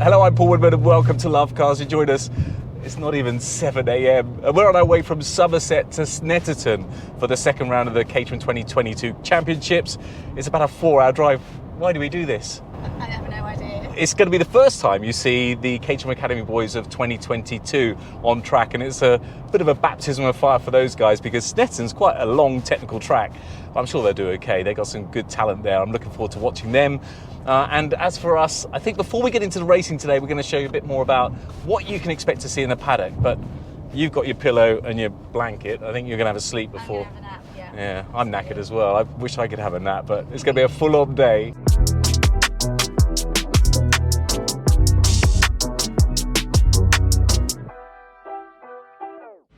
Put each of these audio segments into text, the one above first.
Hello, I'm Paul Woodman and welcome to Lovecars. You join us. It's not even 7 a.m. and we're on our way from Somerset to Snetterton for the second round of the Caterham 2022 Championships. It's about a 4-hour drive. Why do we do this? I have no idea. It's going to be the first time you see the Caterham Academy boys of 2022 on track, and it's a bit of a baptism of fire for those guys because Snetterton's quite a long technical track. I'm sure they'll do okay. They've got some good talent there. I'm looking forward to watching them. And as for us, I think before we get into the racing today, we're going to show you a bit more about what you can expect to see in the paddock. But you've got your pillow and your blanket. I think you're going to have a sleep before. I'm going to have a nap, yeah. Yeah, I'm knackered as well. I wish I could have a nap, but it's going to be a full-on day.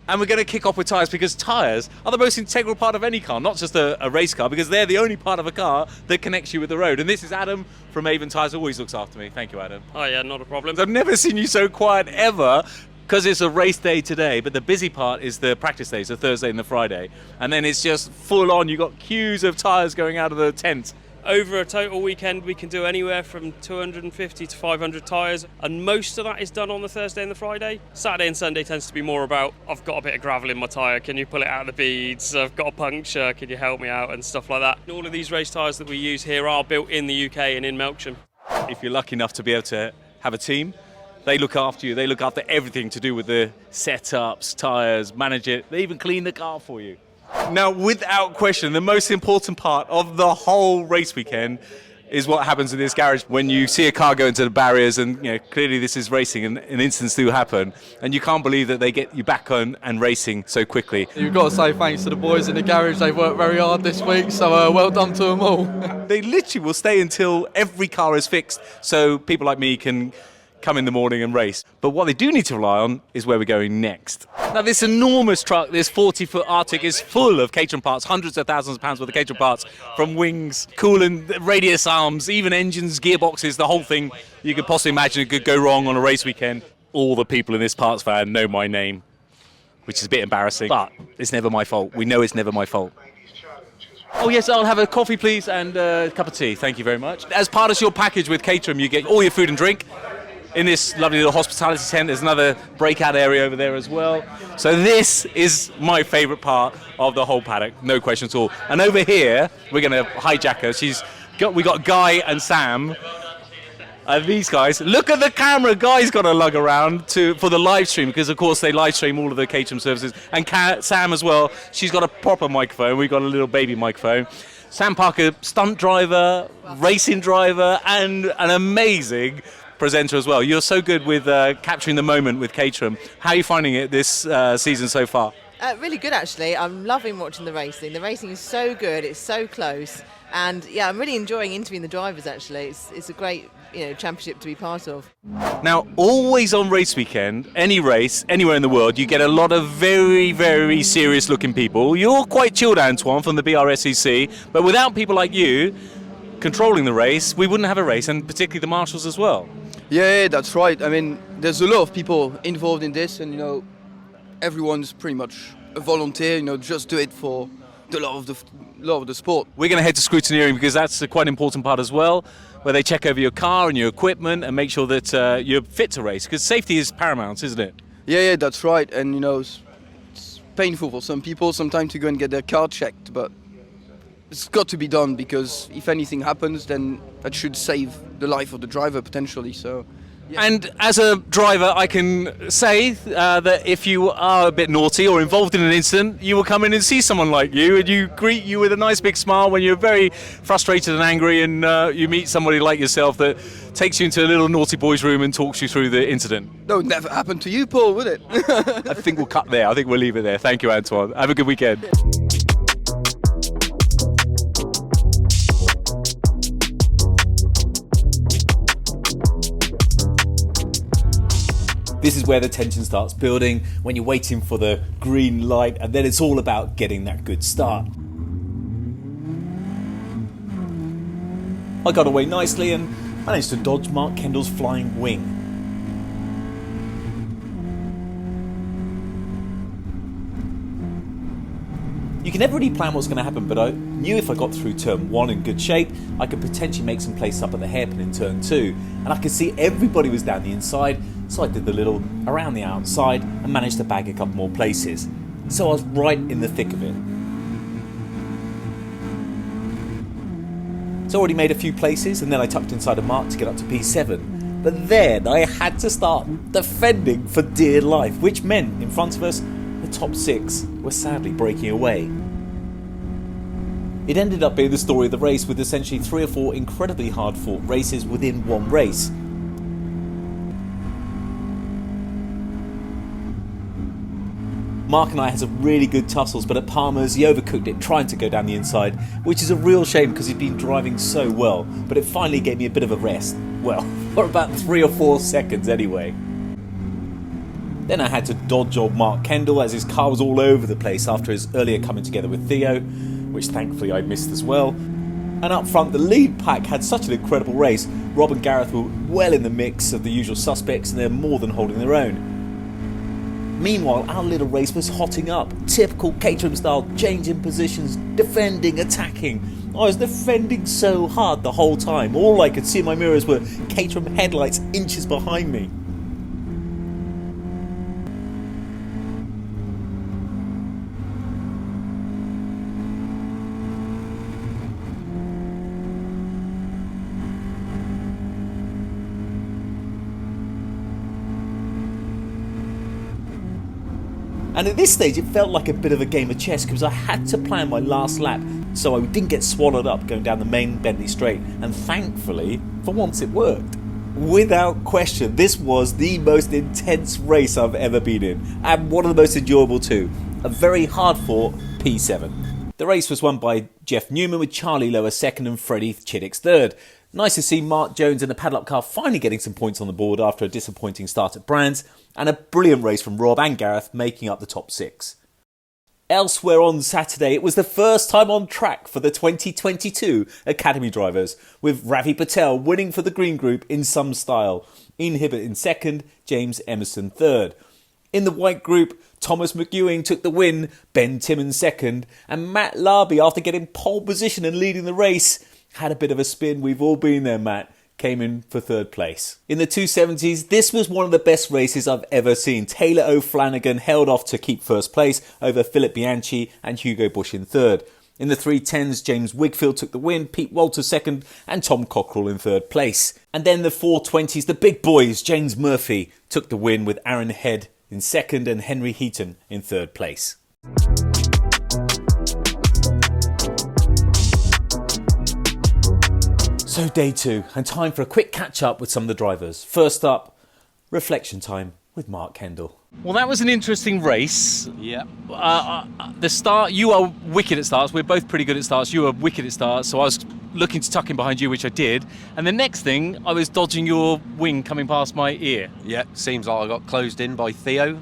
And we're going to kick off with tyres because tyres are the most integral part of any car, not just a race car, because they're the only part of a car that connects you with the road. And this is Adam from Avon Tyres, always looks after me. Thank you, Adam. Oh yeah, not a problem. I've never seen you so quiet ever because it's a race day today, but the busy part is the practice days, the Thursday and the Friday. And then it's just full on. You've got queues of tyres going out of the tent. Over a total weekend, we can do anywhere from 250 to 500 tyres, and most of that is done on the Thursday and the Friday. Saturday and Sunday tends to be more about, I've got a bit of gravel in my tyre, can you pull it out of the beads? I've got a puncture, can you help me out? And stuff like that. And all of these race tyres that we use here are built in the UK and in Melksham. If you're lucky enough to be able to have a team, they look after you. They look after everything to do with the setups, tyres, manage it. They even clean the car for you. Now, without question, the most important part of the whole race weekend is what happens in this garage when you see a car go into the barriers, and clearly this is racing and incidents do happen, and you can't believe that they get you back on and racing so quickly. You've got to say thanks to the boys in the garage. They've worked very hard this week, so well done to them all. They literally will stay until every car is fixed so people like me can come in the morning and race. But what they do need to rely on is where we're going next. Now, this enormous truck, this 40-foot Arctic, is full of Caterham parts, hundreds of thousands of pounds worth of Caterham parts, from wings, coolant, radius arms, even engines, gearboxes, the whole thing you could possibly imagine it could go wrong on a race weekend. All the people in this parts van know my name, which is a bit embarrassing, but it's never my fault. We know it's never my fault. Oh yes, I'll have a coffee please and a cup of tea, thank you very much. As part of your package with Caterham, you get all your food and drink. In this lovely little hospitality tent, there's another breakout area over there as well. So this is my favourite part of the whole paddock, no question at all. And over here, we're going to hijack her. We got Guy and Sam. These guys, look at the camera. Guy's got a lug around for the live stream because, of course, they live stream all of the Caterham services. And Sam as well. She's got a proper microphone. We've got a little baby microphone. Sam Parker, stunt driver, racing driver, and an amazing presenter as well. You're so good with capturing the moment with Caterham. How are you finding it this season so far? Really good, actually. I'm loving watching the racing. The racing is so good. It's so close. And yeah, I'm really enjoying interviewing the drivers, actually. It's a great championship to be part of. Now, always on race weekend, any race, anywhere in the world, you get a lot of very, very serious looking people. You're quite chilled, Antoine, from the BRSEC, but without people like you controlling the race, we wouldn't have a race, and particularly the marshals as well. Yeah, that's right. I mean, there's a lot of people involved in this, and everyone's pretty much a volunteer. Just do it for the love of the sport. We're going to head to scrutineering because that's a quite important part as well, where they check over your car and your equipment and make sure that you're fit to race, because safety is paramount, isn't it? Yeah, that's right. And it's painful for some people sometimes to go and get their car checked, but it's got to be done because if anything happens, then that should save the life of the driver potentially. So, yeah. And as a driver, I can say that if you are a bit naughty or involved in an incident, you will come in and see someone like you, and you greet you with a nice big smile when you're very frustrated and angry, and you meet somebody like yourself that takes you into a little naughty boy's room and talks you through the incident. That would never happen to you, Paul, would it? I think we'll cut there. I think we'll leave it there. Thank you, Antoine. Have a good weekend. This is where the tension starts building, when you're waiting for the green light, and then it's all about getting that good start. I got away nicely and managed to dodge Mark Kendall's flying wing. You can never really plan what's going to happen, but I knew if I got through turn 1 in good shape, I could potentially make some place up at the hairpin in turn 2. And I could see everybody was down the inside, so I did the little around the outside and managed to bag a couple more places. So I was right in the thick of it. So I already made a few places, and then I tucked inside a Mark to get up to P7. But then I had to start defending for dear life, which meant in front of us, the top 6 were sadly breaking away. It ended up being the story of the race, with essentially 3 or 4 incredibly hard fought races within one race. Mark and I had some really good tussles, but at Palmer's he overcooked it trying to go down the inside, which is a real shame because he'd been driving so well, but it finally gave me a bit of a rest. Well, for about 3 or 4 seconds anyway. Then I had to dodge old Mark Kendall as his car was all over the place after his earlier coming together with Theo, which thankfully I missed as well. And up front, the lead pack had such an incredible race. Rob and Gareth were well in the mix of the usual suspects, and they're more than holding their own. Meanwhile, our little race was hotting up. Typical Caterham style, changing positions, defending, attacking. I was defending so hard the whole time. All I could see in my mirrors were Caterham headlights inches behind me. And at this stage it felt like a bit of a game of chess because I had to plan my last lap so I didn't get swallowed up going down the main Bentley straight, and thankfully, for once it worked. Without question, this was the most intense race I've ever been in, and one of the most enjoyable too. A very hard fought P7. The race was won by Jeff Newman with Charlie Lower second and Freddie Chiddick's third. Nice to see Mark Jones in the Paddlup car finally getting some points on the board after a disappointing start at Brands, and a brilliant race from Rob and Gareth making up the top 6. Elsewhere on Saturday, it was the first time on track for the 2022 Academy drivers, with Ravi Patel winning for the Green Group in some style, Ian Hibbert in second, James Emerson third. In the White Group, Thomas McEwing took the win, Ben Timmons second, and Matt Larby, after getting pole position and leading the race, had a bit of a spin. We've all been there, Matt. Came in for third place. In the 270s, this was one of the best races I've ever seen. Taylor O'Flanagan held off to keep first place over Philip Bianchi and Hugo Bush in third. In the 310s, James Wigfield took the win, Pete Walters second, and Tom Cockrell in third place. And then the 420s, the big boys, James Murphy took the win with Aaron Head in second and Henry Heaton in third place. So day 2, and time for a quick catch up with some of the drivers. First up, reflection time with Mark Kendall. Well, that was an interesting race. Yeah. The start, you are wicked at starts. We're both pretty good at starts. You are wicked at starts. So I was looking to tuck in behind you, which I did. And the next thing, I was dodging your wing coming past my ear. Yeah, seems like I got closed in by Theo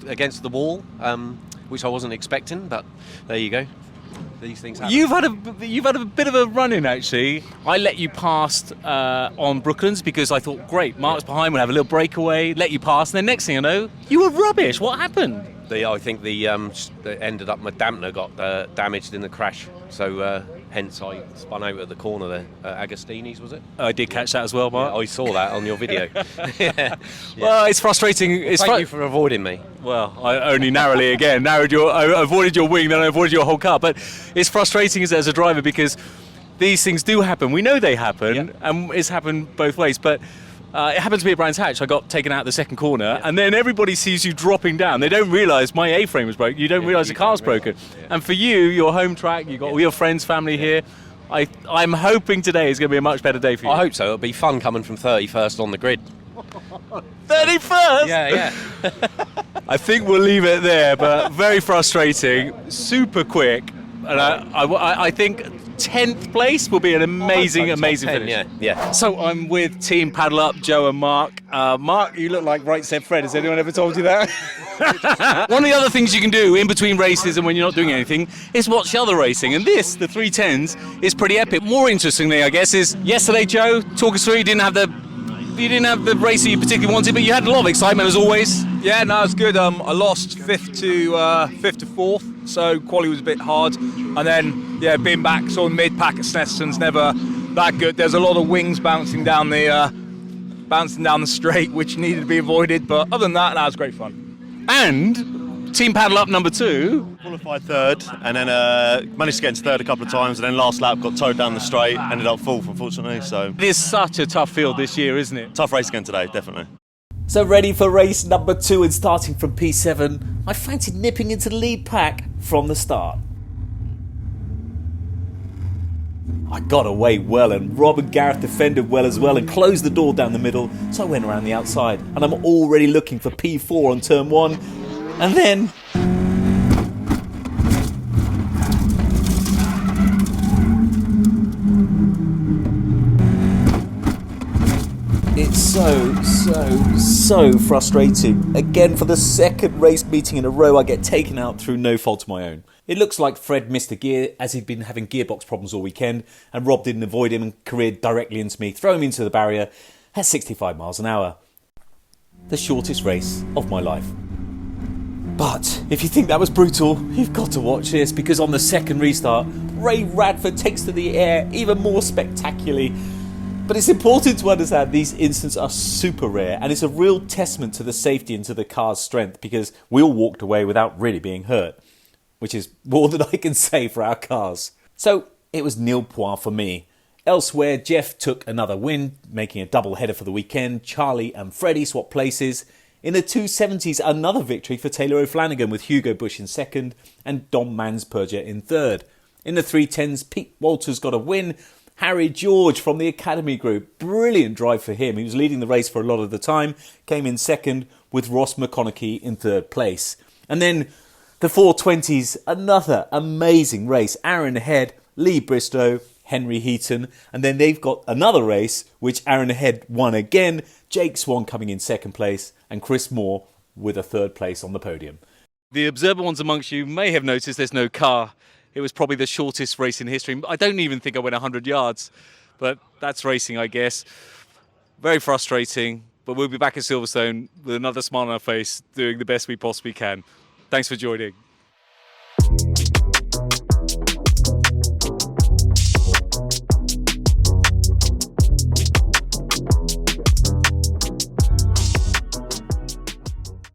against the wall, which I wasn't expecting, but there you go. These things happen. You've had a bit of a run-in, actually. I let you past on Brooklands because I thought, great, Mark's behind, we'll have a little breakaway, let you pass, and then next thing I know, you were rubbish. What happened? I think the ended up, my dampener got damaged in the crash, so hence I spun out at the corner there. Agostini's, was it? I did catch that as well, Mark. Yeah, I saw that on your video. Yeah. Well, it's frustrating. Thank you for avoiding me. Well, I only narrowly again I avoided your wing, then I avoided your whole car. But it's frustrating as a driver because these things do happen. We know they happen, and it's happened both ways. But it happened to me at Brands Hatch. I got taken out the second corner, and then everybody sees you dropping down. They don't realise my A-frame was broken. You don't realise the car's broken. Yeah. And for you, your home track, you've got all your friends, family here. I'm hoping today is going to be a much better day for you. I hope so. It'll be fun coming from 31st on the grid. 31st? Yeah. I think we'll leave it there, but very frustrating, super quick. And I think 10th place will be an amazing finish. Yeah. So I'm with Team Paddlup, Joe and Mark. Mark, you look like Right Said Fred. Has anyone ever told you that? One of the other things you can do in between races and when you're not doing anything is watch the other racing. And this, the 310s, is pretty epic. More interestingly, I guess, is yesterday, Joe, talk us through. You didn't have the race that you particularly wanted, but you had a lot of excitement as always. Yeah, no, it's good. I lost fifth to fourth, so quality was a bit hard. And then, yeah, being back, saw the mid-pack at Snetterton's never that good. There's a lot of wings bouncing down the straight, which needed to be avoided. But other than that, that was great fun. And Team Paddlup number 2. Qualified third, and then managed to get into third a couple of times, and then last lap got towed down the straight, ended up fourth, unfortunately. So It is such a tough field this year, isn't it? tough race again today, definitely. So ready for race number 2 and starting from P7, I fancied nipping into the lead pack from the start. I got away well, and Rob and Gareth defended well as well and closed the door down the middle, so I went around the outside, and I'm already looking for P4 on turn 1, and then... It's so frustrating. Again, for the second race meeting in a row, I get taken out through no fault of my own. It looks like Fred missed a gear as he'd been having gearbox problems all weekend, and Rob didn't avoid him and careered directly into me, throwing me into the barrier at 65 miles an hour. The shortest race of my life. But if you think that was brutal, you've got to watch this, because on the second restart, Ray Radford takes to the air even more spectacularly. But it's important to understand these incidents are super rare, and it's a real testament to the safety and to the car's strength, because we all walked away without really being hurt, which is more than I can say for our cars. So it was nil point for me. Elsewhere, Jeff took another win, making a double header for the weekend. Charlie and Freddie swapped places. In the 270s, another victory for Taylor O'Flanagan, with Hugo Bush in second and Dom Mansperger in third. In the 310s, Pete Walters got a win. Harry George from the Academy group, brilliant drive for him. He was leading the race for a lot of the time, came in second with Ross McConaughey in third place. And then the 420s, another amazing race. Aaron Head, Lee Bristow, Henry Heaton, and then they've got another race which Aaron Head won again, Jake Swan coming in second place, and Chris Moore with a third place on the podium. The observer ones amongst you may have noticed there's no car. It was probably the shortest race in history. I don't even think I went 100 yards, but that's racing, I guess. Very frustrating, but we'll be back at Silverstone with another smile on our face, doing the best we possibly can. Thanks for joining.